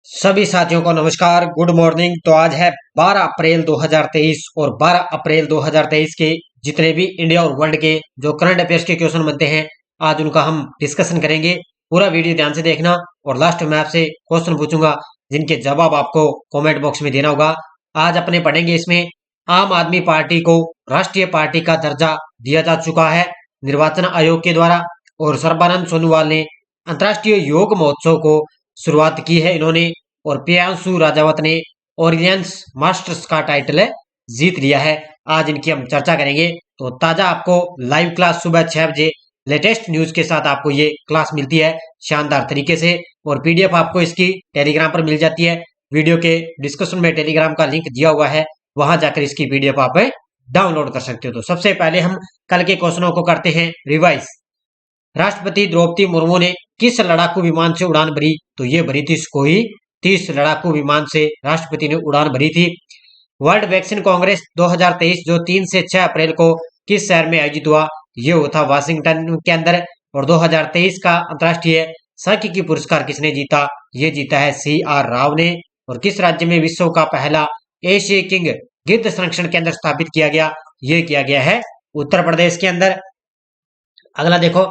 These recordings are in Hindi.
सभी साथियों को नमस्कार, गुड मॉर्निंग। तो आज है 12 अप्रैल 2023 और 12 अप्रैल 2023 के जितने भी इंडिया और वर्ल्ड के जो करंट अफेयर्स के क्वेश्चन बनते हैं, आज उनका हम डिस्कशन करेंगे। पूरा वीडियो ध्यान से देखना और लास्ट में आपसे क्वेश्चन पूछूंगा जिनके जवाब आपको कमेंट बॉक्स में देना होगा। आज अपने पढ़ेंगे इसमें आम आदमी पार्टी को राष्ट्रीय पार्टी का दर्जा दिया जा चुका है निर्वाचन आयोग के द्वारा, और सर्बानंद सोनोवाल ने अंतर्राष्ट्रीय योग महोत्सव को शुरुआत की है इन्होंने, और प्रियांशु राजावत ने ओरियंस मास्टर्स का टाइटल जीत लिया है। आज इनकी हम चर्चा करेंगे। तो ताजा आपको लाइव क्लास सुबह 6 बजे लेटेस्ट न्यूज के साथ आपको ये क्लास मिलती है शानदार तरीके से, और पीडीएफ आपको इसकी टेलीग्राम पर मिल जाती है। वीडियो के डिस्क्रिप्शन में टेलीग्राम का लिंक दिया हुआ है, वहां जाकर इसकी पीडीएफ आप डाउनलोड कर सकते हो। तो सबसे पहले हम कल के क्वेश्चनों को करते हैं रिवाइज। राष्ट्रपति द्रौपदी मुर्मू ने किस लड़ाकू विमान से उड़ान भरी? तो ये भरी थी सुखोई 30 लड़ाकू विमान से राष्ट्रपति ने उड़ान भरी थी। वर्ल्ड वैक्सीन कांग्रेस 2023 जो 3 से 6 अप्रैल को किस शहर में आयोजित हुआ? ये हुआ था वाशिंगटन के अंदर। और 2023 का अंतर्राष्ट्रीय सांख्यिकी पुरस्कार किसने जीता? ये जीता है CR राव ने। और किस राज्य में विश्व का पहला एशिया किंग गिद्ध संरक्षण केंद्र स्थापित किया गया? ये किया गया है उत्तर प्रदेश के अंदर। अगला देखो,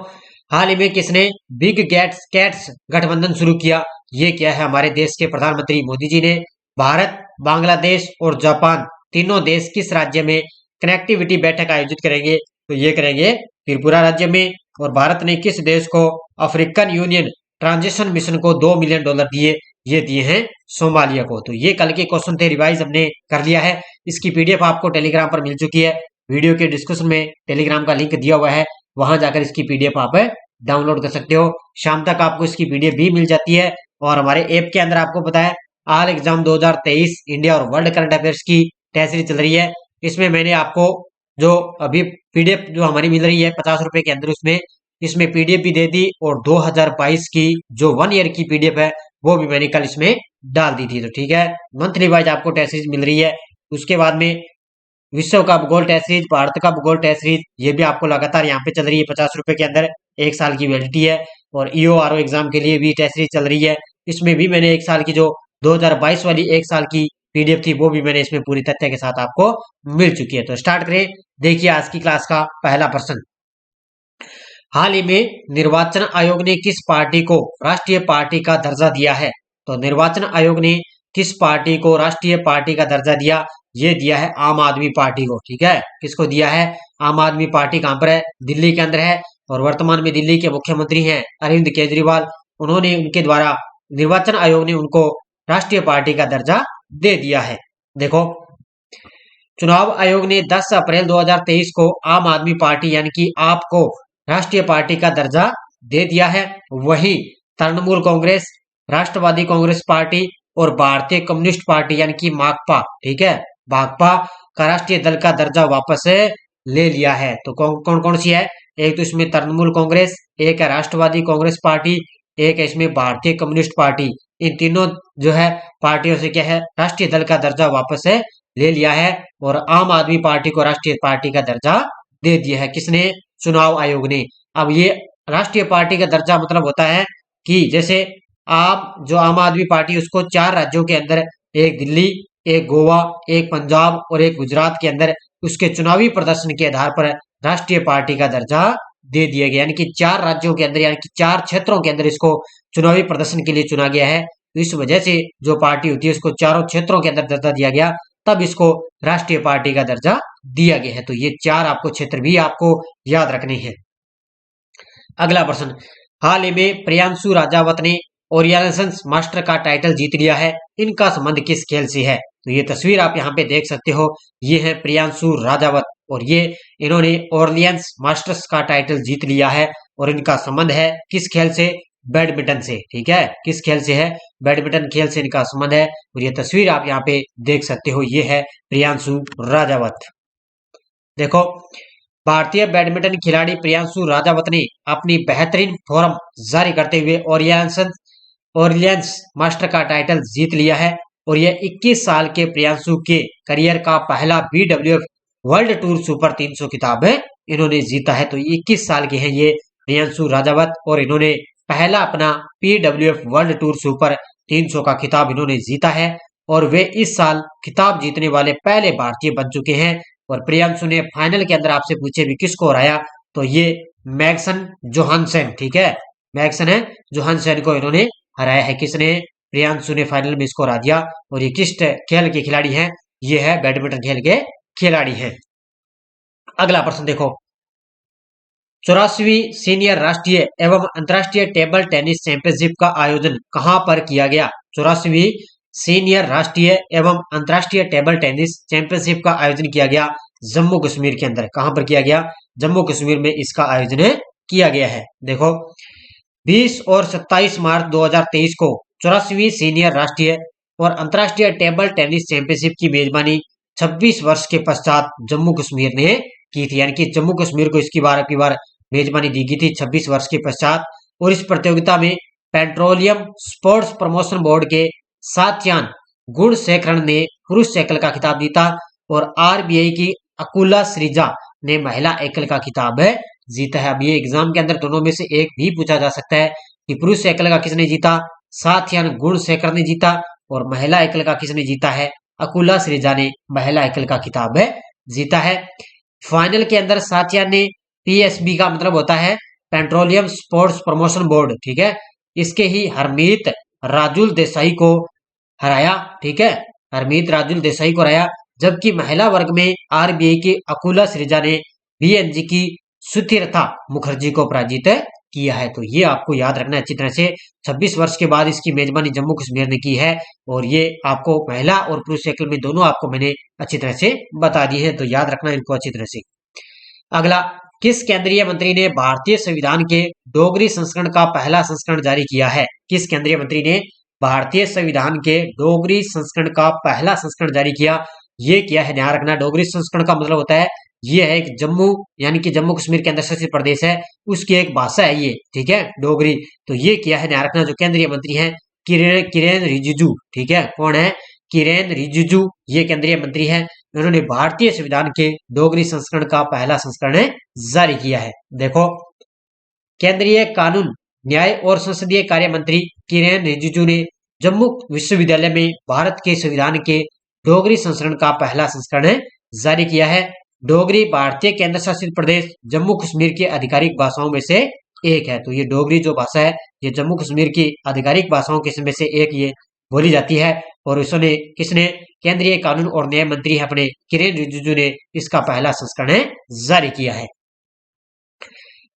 हाल ही में किसने बिग गैट्स कैट्स गठबंधन शुरू किया? ये किया है हमारे देश के प्रधानमंत्री मोदी जी ने। भारत, बांग्लादेश और जापान तीनों देश किस राज्य में कनेक्टिविटी बैठक आयोजित करेंगे? तो ये करेंगे त्रिपुरा राज्य में। और भारत ने किस देश को अफ्रीकन यूनियन ट्रांजिशन मिशन को $2 मिलियन दिए? ये दिए हैं सोमालिया को। तो ये कल के क्वेश्चन थे, रिवाइज हमने कर लिया है। इसकी पीडीएफ आपको टेलीग्राम पर मिल चुकी है। वीडियो के डिस्क्रिप्शन में टेलीग्राम का लिंक दिया हुआ है, वहां जाकर इसकी पीडीएफ आप डाउनलोड कर सकते हो। शाम तक आपको इसकी पीडीएफ भी मिल जाती है। और हमारे ऐप के अंदर आपको पता है ऑल एग्जाम 2023 इंडिया और वर्ल्ड करंट अफेयर्स की टेस्ट सीरीज चल रही है। इसमें मैंने आपको जो अभी पीडीएफ जो हमारी मिल रही है 50 रुपए के अंदर, इसमें पीडीएफ भी दे दी, और 2022 की जो 1 ईयर की पीडीएफ है वो भी मैंने कल इसमें डाल दी थी। तो ठीक है, मंथली वाइज आपको टेस्ट सीरीज मिल रही है। उसके बाद में विश्व का भूगोल टेस्ट सीरीज, भारत का भूगोल टेस्ट सीरीज, ये भी आपको लगातार यहाँ पे चल रही है 50 रुपए के अंदर। 1 साल की वैलिडिटी है। और EORO एग्जाम के लिए भी टेस्ट सीरीज चल रही है। इसमें भी मैंने 1 साल की जो 2022 वाली 1 साल की पीडीएफ थी वो भी मैंने इसमें पूरी तथ्य के साथ आपको मिल चुकी है। तो स्टार्ट करें। देखिए आज की क्लास का पहला प्रश्न, हाल ही में निर्वाचन आयोग ने किस पार्टी को राष्ट्रीय पार्टी का दर्जा दिया है? तो निर्वाचन आयोग ने किस पार्टी को राष्ट्रीय पार्टी का दर्जा दिया? ये दिया है आम आदमी पार्टी को। ठीक है, किसको दिया है? आम आदमी पार्टी कहां पर है? दिल्ली के अंदर है। और वर्तमान में दिल्ली के मुख्यमंत्री हैं अरविंद केजरीवाल। उन्होंने, उनके द्वारा निर्वाचन आयोग ने उनको राष्ट्रीय पार्टी का दर्जा दे दिया है। देखो, चुनाव आयोग ने 10 अप्रैल 2023 को आम आदमी पार्टी यानी कि आप को राष्ट्रीय पार्टी का दर्जा दे दिया है। वहीं तृणमूल कांग्रेस, राष्ट्रवादी कांग्रेस पार्टी और भारतीय कम्युनिस्ट पार्टी यानी कि माकपा, ठीक है, भाकपा का राष्ट्रीय दल का दर्जा वापस ले लिया है। तो कौन कौन सी है? एक तो इसमें तृणमूल कांग्रेस, एक है राष्ट्रवादी कांग्रेस पार्टी, एक है इसमें भारतीय कम्युनिस्ट पार्टी। इन तीनों जो है पार्टियों से क्या है, राष्ट्रीय दल का दर्जा वापस ले लिया है। और आम आदमी पार्टी को राष्ट्रीय पार्टी का दर्जा दे दिया है। किसने? चुनाव आयोग ने। अब ये राष्ट्रीय पार्टी का दर्जा मतलब होता है कि जैसे आप जो आम आदमी पार्टी उसको 4 राज्यों के अंदर, एक दिल्ली, एक गोवा, एक पंजाब और एक गुजरात के अंदर उसके चुनावी प्रदर्शन के आधार पर राष्ट्रीय पार्टी का दर्जा दे दिया गया। यानी कि 4 राज्यों के अंदर यानी कि 4 क्षेत्रों के अंदर इसको चुनावी प्रदर्शन के लिए चुना गया है। तो इस वजह से जो पार्टी होती है उसको चारों क्षेत्रों के अंदर दर्जा दिया गया, तब इसको राष्ट्रीय पार्टी का दर्जा दिया गया है। तो ये 4 आपको क्षेत्र भी आपको याद रखने हैं। अगला प्रश्न, हाल ही में प्रियांशु राजावत ने ओरियंस मास्टर का टाइटल जीत लिया है। इनका संबंध किस खेल से है? तो ये तस्वीर आप यहाँ पे देख सकते हो, ये है प्रियांशु राजावत, और ये इन्होंने ओरियंस मास्टर्स का टाइटल जीत लिया है। और इनका संबंध है किस खेल से? बैडमिंटन से। ठीक है, किस खेल से है? बैडमिंटन खेल से इनका संबंध है। और ये तस्वीर आप यहाँ पे देख सकते हो, ये है प्रियांशु राजावत। देखो, भारतीय बैडमिंटन खिलाड़ी प्रियांशु राजावत ने अपनी बेहतरीन फॉर्म जारी करते हुए ओरियंस मास्टर का टाइटल जीत लिया है। और यह 21 साल के प्रियांशु के करियर का पहला BWF वर्ल्ड टूर सुपर 300 खिताब है इन्होंने जीता है। तो 21 साल के हैं ये प्रियांशु राजावत, और इन्होंने पहला अपना PWF वर्ल्ड टूर सुपर 300 का खिताब इन्होंने जीता है और वे इस साल खिताब जीतने वाले पहले भारतीय बन चुके हैं। और प्रियांशु ने फाइनल के अंदर आपसे पूछे भी किसको हराया, तो ये मैग्सन जोहानसेन, ठीक है, मैग्सन है जोहानसेन को इन्होंने हराया है। किसने? प्रियांशु ने फाइनल में इसको हरा दिया। और ये किस खेल के खिलाड़ी हैं? ये है बैडमिंटन खेल के खिलाड़ी हैं। अगला प्रश्न देखो, 84वीं सीनियर राष्ट्रीय एवं अंतर्राष्ट्रीय टेबल टेनिस चैंपियनशिप का आयोजन कहां पर किया गया? 84वीं सीनियर राष्ट्रीय एवं अंतर्राष्ट्रीय टेबल टेनिस चैंपियनशिप का आयोजन किया गया जम्मू कश्मीर के अंदर। कहां पर किया गया? जम्मू कश्मीर में इसका आयोजन किया गया है। देखो, 20 और 27 मार्च 2023 को 84वीं सीनियर राष्ट्रीय और अंतर्राष्ट्रीय टेबल टेनिस चैंपियनशिप की मेजबानी 26 वर्ष के पश्चात जम्मू कश्मीर ने की थी। यानी कि जम्मू कश्मीर को इसकी बार मेजबानी दी गई थी 26 वर्ष के पश्चात। और इस प्रतियोगिता में पेट्रोलियम स्पोर्ट्स प्रमोशन बोर्ड के सात्यान गुणशेखरण ने पुरुष एकल का खिताब जीता और आरबीआई की अकुला श्रीजा ने महिला एकल का खिताब जीता है। अब ये एग्जाम के अंदर दोनों में से एक भी पूछा जा सकता है कि पुरुष एकल का किसने जीता? सात्यान गुणशेखर ने जीता। और महिला एकल का किसने जीता है? अकुला श्रीजा ने महिला एकल का खिताब जीता है। फाइनल के अंदर सात्यान ने पीएसबी का मतलब होता है पेट्रोलियम स्पोर्ट्स प्रमोशन बोर्ड, ठीक है, इसके ही हरमीत राजुल देसाई को हराया, ठीक है, हरमीत राजुल देसाई को हराया। जबकि महिला वर्ग में आरबीआई की अकुला श्रीजा ने बीएनजी की सुतीर्था मुखर्जी को पराजित किया है। तो ये आपको याद रखना है अच्छी तरह से। 26 वर्ष के बाद इसकी मेजबानी जम्मू कश्मीर ने की है और ये आपको महिला और पुरुष एकल में दोनों आपको मैंने अच्छी तरह से बता दी है, तो याद रखना इनको अच्छी तरह से। अगला, किस केंद्रीय मंत्री ने भारतीय संविधान के डोगरी संस्करण का पहला संस्करण जारी किया है? किस केंद्रीय मंत्री ने भारतीय संविधान के डोगरी संस्करण का पहला संस्करण जारी किया? ये क्या है, ध्यान रखना। डोगरी संस्करण का मतलब होता है ये है कि जम्मू, यानी कि जम्मू कश्मीर के अंदर शासित प्रदेश है उसकी एक भाषा है ये, ठीक है, डोगरी। तो ये क्या है, ध्यान रखना। जो केंद्रीय मंत्री हैं किरेन रिजिजू, ठीक है, कौन है? किरेन रिजिजू, ये केंद्रीय मंत्री है। उन्होंने भारतीय संविधान के डोगरी संस्करण का पहला संस्करण जारी किया है। देखो, केंद्रीय कानून, न्याय और संसदीय कार्य मंत्री किरेन रिजिजू ने जम्मू विश्वविद्यालय में भारत के संविधान के डोगरी संस्करण का पहला संस्करण जारी किया है। डोगरी भारतीय केंद्र शासित प्रदेश जम्मू कश्मीर की आधिकारिक भाषाओं में से एक है। तो ये डोगरी जो भाषा है ये जम्मू कश्मीर की आधिकारिक भाषाओं के में से एक ये बोली जाती है। और इसने किसने? केंद्रीय कानून और न्याय मंत्री है अपने किरेन रिजिजू ने इसका पहला संस्करण जारी किया है।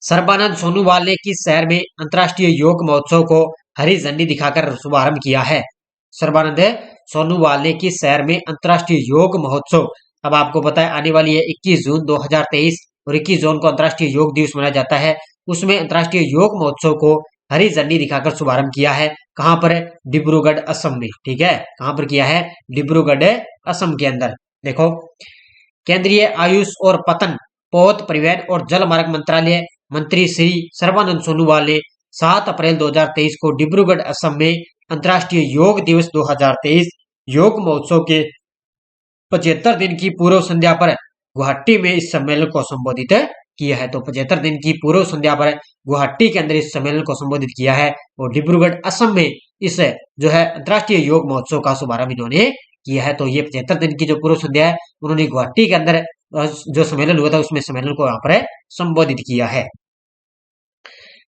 सर्बानंद सोनोवाल ने किस शहर में अंतर्राष्ट्रीय योग महोत्सव को हरी झंडी दिखाकर शुभारंभ किया है? सर्बानंद सोनोवाल ने किस शहर में अंतर्राष्ट्रीय योग महोत्सव, अब आपको पता है आने वाली है 21 जून 2023 और 21 जून को अंतर्राष्ट्रीय योग दिवस मनाया जाता है, उसमें अंतर्राष्ट्रीय योग महोत्सव को हरी झंडी दिखाकर शुभारंभ किया है। कहां पर? डिब्रूगढ़ असम में, ठीक है, कहां पर किया है? डिब्रूगढ़ असम के अंदर। देखो, केंद्रीय आयुष और पतन, पोत, परिवहन और जल मार्ग मंत्रालय मंत्री श्री सर्बानंद सोनोवाल ने 7 अप्रैल 2023 को डिब्रूगढ़ असम में अंतर्राष्ट्रीय योग दिवस 2023 योग महोत्सव के 75 दिन की पूर्व संध्या पर गुवाहाटी में इस सम्मेलन को संबोधित किया है। तो 75 दिन की पूर्व संध्या पर गुवाहाटी के अंदर इस सम्मेलन को संबोधित किया है और डिब्रूगढ़ असम में इस जो है अंतर्राष्ट्रीय योग महोत्सव का शुभारंभ इन्होंने किया है। तो ये 75 दिन की जो पूर्व संध्या है उन्होंने गुवाहाटी के अंदर जो सम्मेलन हुआ था उसमें सम्मेलन को यहाँ पर संबोधित किया है।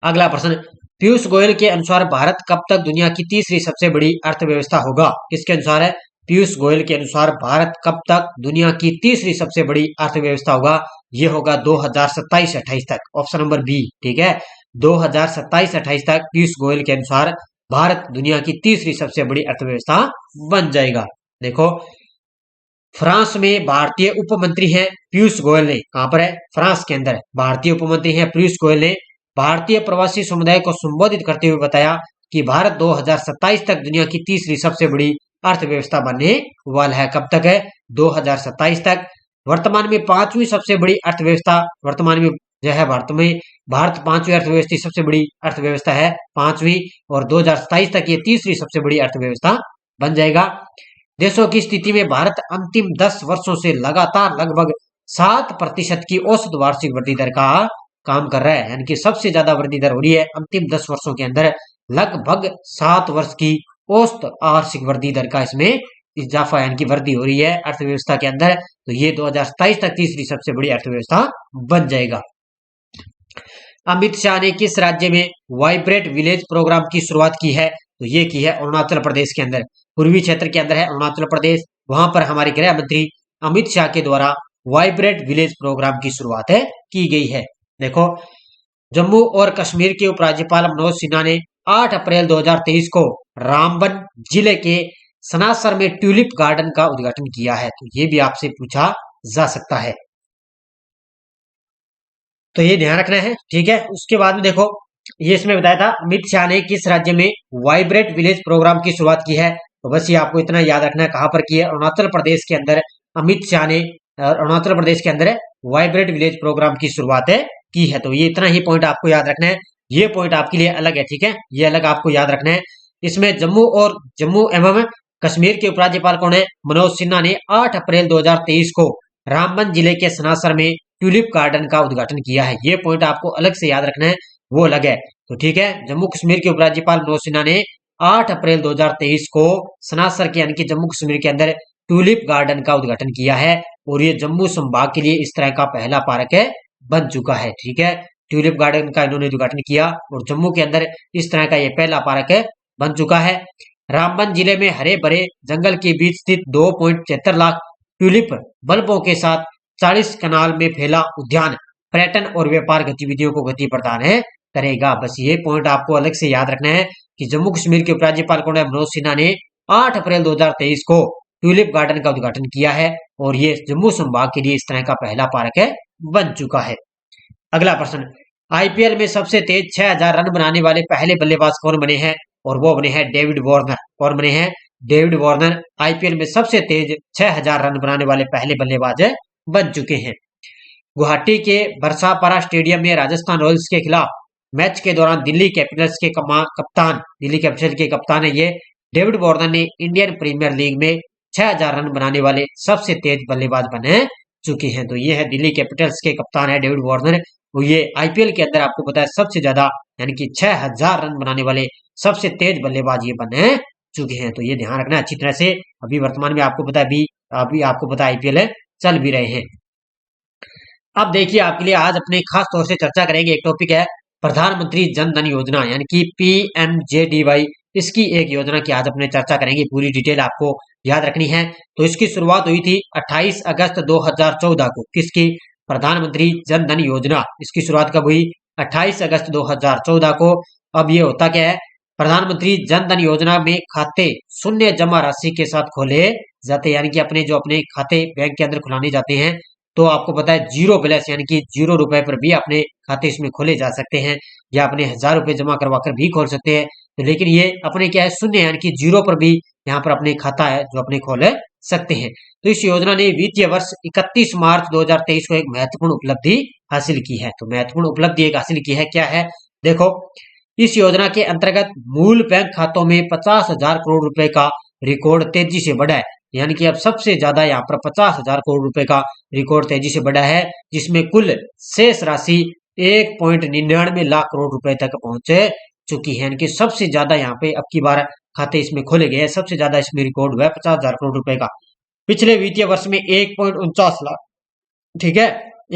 अगला प्रश्न, पीयूष गोयल के अनुसार भारत कब तक दुनिया की तीसरी सबसे बड़ी अर्थव्यवस्था होगा? किसके अनुसार है? पीयूष गोयल के अनुसार भारत कब तक दुनिया की तीसरी सबसे बड़ी अर्थव्यवस्था होगा? ये होगा 2027-28 तक, ऑप्शन नंबर बी, ठीक है, 2027-28 तक पीयूष गोयल के अनुसार भारत दुनिया की तीसरी सबसे बड़ी अर्थव्यवस्था बन जाएगा। देखो, फ्रांस में भारतीय उप मंत्री हैं पीयूष गोयल ने, कहां पर है? फ्रांस के अंदर भारतीय उप मंत्री हैं पीयूष गोयल ने भारतीय प्रवासी समुदाय को संबोधित करते हुए बताया कि भारत 2027 तक दुनिया की तीसरी सबसे बड़ी अर्थव्यवस्था बनने वाला है। कब तक है? 2027 तक। वर्तमान में पांचवी सबसे बड़ी अर्थव्यवस्था, वर्तमान में जो है भारत पांचवी अर्थव्यवस्था सबसे बड़ी अर्थव्यवस्था है, पांचवी, और 2027 तक ये तीसरी सबसे बड़ी अर्थव्यवस्था बन जाएगा। देशों की स्थिति में भारत अंतिम 10 वर्षों से लगातार लगभग 7% की औसत वार्षिक वृद्धि दर का काम कर रहा है, यानी कि सबसे ज्यादा वृद्धि दर हो रही है अंतिम 10 वर्षों के अंदर, लगभग 7 वर्ष की औसत वार्षिक वृद्धि दर का इसमें इजाफा यानी कि वृद्धि हो रही है अर्थव्यवस्था के अंदर। तो ये 2027 तक तीसरी सबसे बड़ी अर्थव्यवस्था बन जाएगा। अमित शाह ने किस राज्य में वाइब्रेंट विलेज प्रोग्राम की शुरुआत की है? तो ये की है अरुणाचल प्रदेश के अंदर, पूर्वी क्षेत्र के अंदर है अरुणाचल प्रदेश। वहां पर हमारे गृह मंत्री अमित शाह के द्वारा वाइब्रेंट विलेज प्रोग्राम की शुरुआत की गई है। देखो, जम्मू और कश्मीर के उपराज्यपाल मनोज सिन्हा ने 8 अप्रैल 2023 को रामबन जिले के सनासर में ट्यूलिप गार्डन का उद्घाटन किया है। तो ये भी आपसे पूछा जा सकता है, तो ये ध्यान रखना है, ठीक है। उसके बाद में देखो, ये इसमें बताया था अमित शाह ने किस राज्य में वाइब्रेंट विलेज प्रोग्राम की शुरुआत की है। तो बस ये आपको इतना याद रखना है, कहां पर की है? अरुणाचल प्रदेश के अंदर अमित शाह ने अरुणाचल प्रदेश के अंदर वाइब्रेंट विलेज प्रोग्राम की शुरुआत की है। तो ये इतना ही पॉइंट आपको याद रखना है, ये पॉइंट आपके लिए अलग है, ठीक है, ये अलग आपको याद रखना है। इसमें जम्मू एवं कश्मीर के उपराज्यपाल कौन है? मनोज सिन्हा ने 8 अप्रैल 2023 को रामबन जिले के सनासर में ट्यूलिप गार्डन का उद्घाटन किया है। ये पॉइंट आपको अलग से याद रखना है, वो अलग है। तो ठीक है, जम्मू कश्मीर के उपराज्यपाल मनोज सिन्हा ने 8 अप्रैल 2023 को सनासर के यानी कि जम्मू कश्मीर के अंदर ट्यूलिप गार्डन का उद्घाटन किया है, और ये जम्मू संभाग के लिए इस तरह का पहला पार्क बन चुका है। ठीक है, ट्यूलिप गार्डन का इन्होंने उद्घाटन किया और जम्मू के अंदर इस तरह का ये पहला पार्क बन चुका है। रामबन जिले में हरे भरे जंगल के बीच स्थित 2.73 लाख ट्यूलिप बल्बों के साथ 40 कनाल में फैला उद्यान पर्यटन और व्यापार गतिविधियों को गति प्रदान करेगा। बस ये पॉइंट आपको अलग से याद रखना है कि जम्मू कश्मीर के उपराज्यपाल कौन है? मनोज सिन्हा ने 8 अप्रैल 2023 को ट्यूलिप गार्डन का उद्घाटन किया है, और ये जम्मू संभाग के लिए इस तरह का पहला पार्क बन चुका है। अगला प्रश्न, आईपीएल में सबसे तेज 6000 रन बनाने वाले पहले बल्लेबाज कौन बने हैं? और वो बने हैं डेविड वार्नर। कौन बने हैं? डेविड वार्नर आईपीएल में सबसे तेज 6000 रन बनाने वाले पहले बल्लेबाज बन चुके हैं। गुवाहाटी के बरसापारा स्टेडियम में राजस्थान रॉयल्स के खिलाफ मैच के दौरान दिल्ली कैपिटल्स के कप्तान है ये डेविड वार्नर ने इंडियन प्रीमियर लीग में 6000 रन बनाने वाले सबसे तेज बल्लेबाज बने चुके हैं। तो ये है दिल्ली कैपिटल्स के कप्तान है डेविड वार्नर, वो ये आईपीएल के अंदर आपको पता है सबसे ज्यादा यानी कि 6000 रन बनाने वाले सबसे तेज बल्लेबाज ये बने चुके हैं। तो ये ध्यान रखना अच्छी तरह से। अभी वर्तमान में आपको पता है अभी आपको पता है आईपीएल चल भी रहे हैं। अब देखिए, आपके लिए आज अपने खास तौर से चर्चा करेंगे, एक टॉपिक है प्रधानमंत्री जन धन योजना यानी कि पीएमजेडीवाई। इसकी एक योजना की आज अपने चर्चा करेंगे, पूरी डिटेल आपको याद रखनी है। तो इसकी शुरुआत हुई थी 28 अगस्त 2014 को। किसकी? प्रधानमंत्री जन धन योजना। इसकी शुरुआत कब हुई? 28 अगस्त 2014 को। अब ये होता क्या है? प्रधानमंत्री जन धन योजना में खाते शून्य जमा राशि के साथ खोले जाते हैं, यानी कि अपने खाते बैंक के अंदर खुलाने जाते हैं, तो आपको पता है जीरो बैलेंस यानी कि 0 रुपए पर भी अपने खाते इसमें खोले जा सकते हैं, या अपने 1000 रुपए जमा करवा कर भी खोल सकते हैं। तो लेकिन ये अपने क्या है, शून्य यानी कि 0 पर भी यहाँ पर अपने खाता है जो अपने खोल सकते हैं। तो इस योजना ने वित्तीय वर्ष 31 मार्च 2023 को एक महत्वपूर्ण उपलब्धि हासिल की है। तो महत्वपूर्ण उपलब्धि एक हासिल की है, क्या है? देखो, इस योजना के अंतर्गत मूल बैंक खातों में 50,000 करोड़ रुपए का रिकॉर्ड तेजी से बढ़ा है, यानी कि अब सबसे ज्यादा यहाँ पर 50,000 करोड़ रुपए का रिकॉर्ड तेजी से बढ़ा है, जिसमें कुल शेष राशि 1.99 लाख करोड़ रुपए तक पहुंच चुकी है। यानी कि सबसे ज्यादा यहाँ पे अब की बार खाते इसमें खोले गए हैं, सबसे ज्यादा इसमें रिकॉर्ड हुआ है 50,000 करोड़ रुपए का। पिछले वित्तीय वर्ष में 1.49 लाख, ठीक है,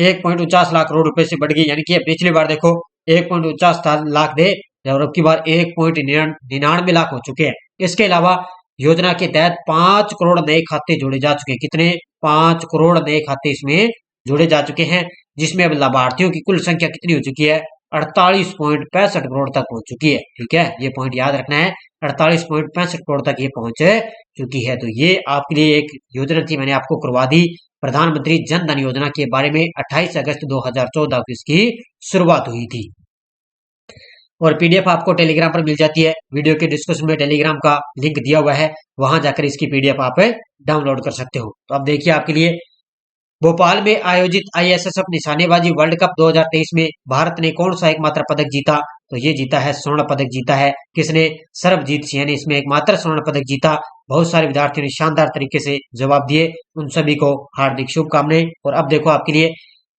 1.49 लाख करोड़ रुपए से बढ़ गई, यानी कि पिछली बार देखो 1.49 लाख थे और अब की बार 1.99 लाख हो चुके हैं। इसके अलावा योजना के तहत 5 करोड़ नए खाते जोड़े जा चुके हैं। कितने? 5 करोड़ नए खाते इसमें जोड़े जा चुके हैं, जिसमें अब लाभार्थियों की कुल संख्या कितनी हो चुकी है? 48.65 करोड़ तक पहुंच चुकी है। ठीक है, ये पॉइंट याद रखना है, 48.65 करोड़ तक ये पहुंच चुकी है। तो ये आपके लिए एक योजना थी, मैंने आपको करवा दी। प्रधानमंत्री जन धन योजना के बारे में 28 अगस्त 2014 को इसकी शुरुआत हुई थी, और पीडीएफ आपको टेलीग्राम पर मिल जाती है। वीडियो के डिस्क्रिप्शन में टेलीग्राम का लिंक दिया हुआ है, वहां जाकर इसकी पीडीएफ आप डाउनलोड कर सकते हो। तो अब देखिए, आपके लिए भोपाल में आयोजित आईएसएसएफ निशानेबाजी वर्ल्ड कप 2023 में भारत ने कौन सा एकमात्र पदक जीता? तो ये जीता है, स्वर्ण पदक जीता है। किसने? सरबजीत सिंह ने इसमें एकमात्र स्वर्ण पदक जीता। बहुत सारे विद्यार्थियों ने शानदार तरीके से जवाब दिए, उन सभी को हार्दिक शुभकामनाएं। और अब देखो आपके लिए,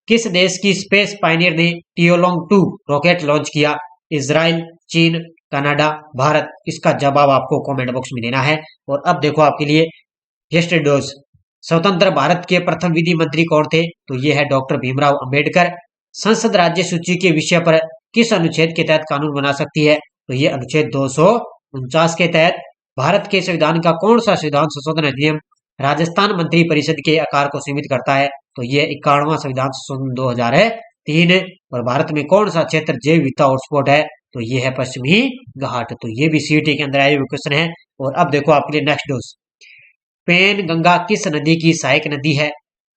किस देश की स्पेस पायनियर ने टियोलोंग 2 रॉकेट लॉन्च किया? इजराइल, चीन, कनाडा, भारत? इसका जवाब आपको कमेंट बॉक्स में देना है। और अब देखो आपके लिए यस्टरडोज, स्वतंत्र भारत के प्रथम विधि मंत्री कौन थे? तो ये है डॉक्टर भीमराव अंबेडकर। संसद राज्य सूची के विषय पर किस अनुच्छेद के तहत कानून बना सकती है? तो ये अनुच्छेद 249 के तहत। भारत के संविधान का कौन सा संविधान संशोधन अधिनियम राजस्थान मंत्री परिषद के आकार को सीमित करता है? तो ये 51वां संविधान संशोधन 2003। और भारत में कौन सा क्षेत्र जैव विविधता हॉटस्पॉट है? तो ये है पश्चिमी घाट। तो ये भी सीईटी के अंदर आए हुए क्वेश्चन है। और अब देखो आपके लिए नेक्स्ट डोज, पेन गंगा किस नदी की सहायक नदी है?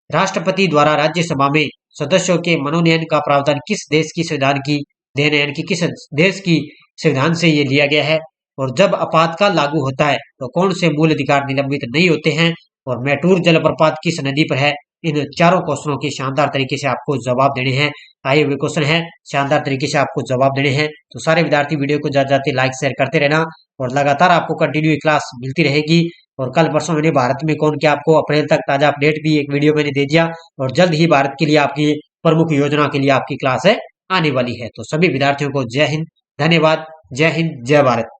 राष्ट्रपति द्वारा राज्यसभा में सदस्यों के मनोनयन का प्रावधान किस देश की संविधान की देन है, यानी कि किस देश की संविधान से ये लिया गया है? और जब आपातकाल लागू होता है तो कौन से मूल अधिकार निलंबित नहीं होते हैं? और मैटूर जलप्रपात किस नदी पर है? इन चारों क्वेश्चनों के शानदार तरीके से आपको जवाब देने हैं। आए हुए क्वेश्चन है, शानदार तरीके से आपको जवाब देने हैं। तो सारे विद्यार्थी वीडियो को जाते जाते लाइक शेयर करते रहना और लगातार आपको कंटिन्यू क्लास मिलती रहेगी। और कल परसों मैंने भारत में कौन क्या आपको अप्रैल तक ताजा अपडेट भी एक वीडियो मैंने दे दिया। और जल्द ही भारत के लिए आपकी प्रमुख योजना के लिए आपकी क्लास है आने वाली है। तो सभी विद्यार्थियों को जय हिंद, धन्यवाद। जय हिंद, जय भारत।